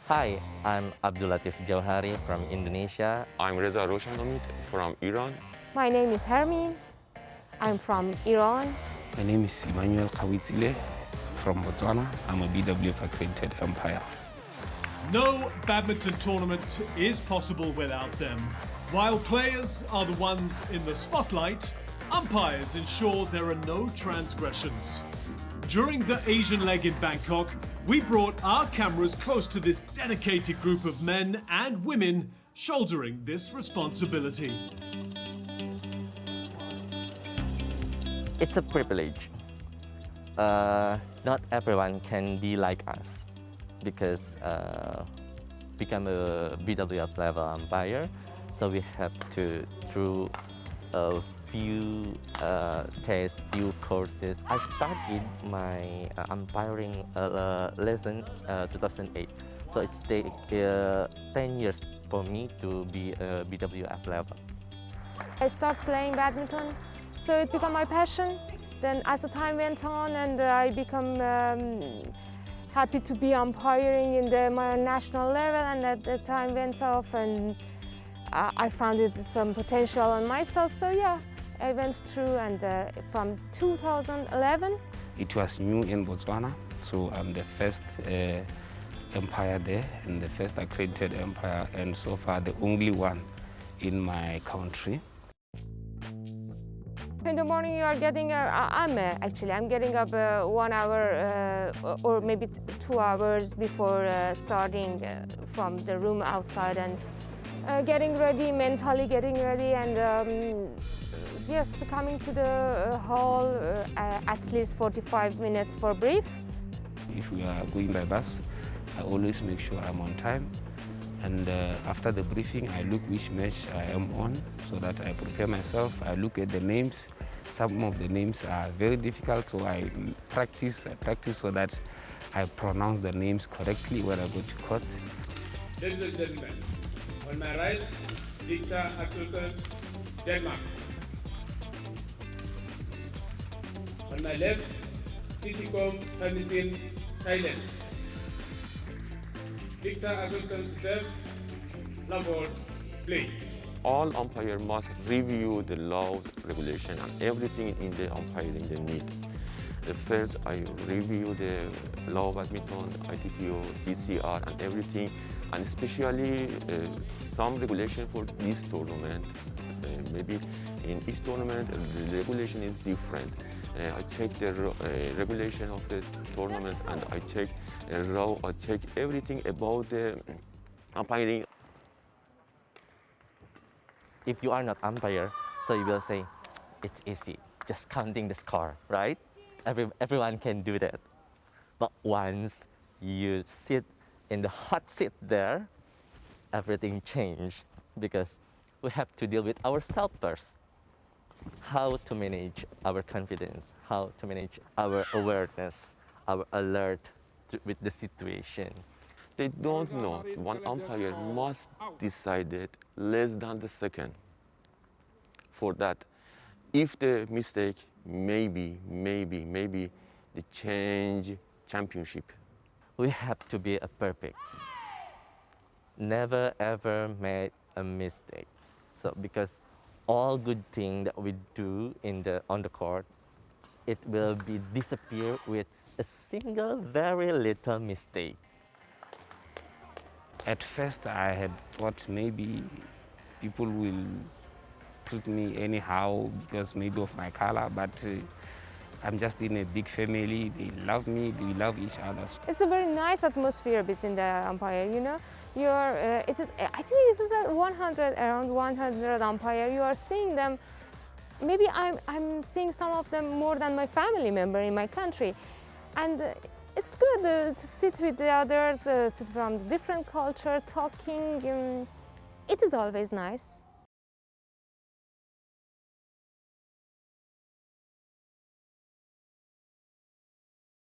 Hi, I'm Abdulatif Jauhari from Indonesia. I'm Reza Roshanamit from Iran. My name is Hermine. I'm from Iran. My name is Emmanuel Kawitsile from Botswana. I'm a BWF accredited umpire. No badminton tournament is possible without them. While players are the ones in the spotlight, umpires ensure there are no transgressions. During the Asian leg in Bangkok, we brought our cameras close to this dedicated group of men and women shouldering this responsibility. It's a privilege. Not everyone can be like us because become a BWF level umpire. So we have to through a few tests, few courses. I started my umpiring lesson 2008. So it's take 10 years for me to be a BWF level. I started playing badminton, so it became my passion. Then as the time went on and I become happy to be umpiring in my national level, and at the time went off and I found some potential on myself, so yeah, I went through, and from 2011. It was new in Botswana, so I'm the first umpire there and the first accredited umpire, and so far the only one in my country. In the morning you are getting, I'm getting up 1 hour or maybe 2 hours before starting from the room outside, and getting ready, mentally getting ready, and yes, coming to the hall at least 45 minutes for brief. If we are going by bus, I always make sure I'm on time. And after the briefing, I look which match I am on so that I prepare myself. I look at the names. Some of the names are very difficult, so I practice so that I pronounce the names correctly when I go to court. Ladies and gentlemen, on my right, Victor Axelsen, Denmark. On my left, Sitikom Thamisin, Thailand. Victor Axelsen to serve. Number play. All umpires must review the laws, regulation, and everything in the umpiring they need. First, I review the law of badminton, ITTO, ECR, and everything, and especially some regulation for this tournament. Maybe in each tournament, the regulation is different. I check the regulation of the tournaments, and I check everything about the umpiring. If you are not umpire, so you will say, it's easy, just counting the score, right? Everyone can do that. But once you sit in the hot seat there, everything changes because we have to deal with ourselves first. How to manage our confidence, how to manage our awareness, our alert with the situation. They don't know. One umpire must decide it less than the second. For that, if the mistake, maybe the change championship. We have to be a perfect. Never ever made a mistake. So because all good thing that we do on the court, it will be disappear with a single very little mistake. At first, I had thought maybe people will treat me anyhow because maybe of my color, but I'm just in a big family. They love me, they love each other. It's a very nice atmosphere between the umpire, you know. I think it is around 100 umpire. You are seeing them. Maybe I'm seeing some of them more than my family member in my country. And it's good to sit with the others, sit from different culture, talking. It is always nice.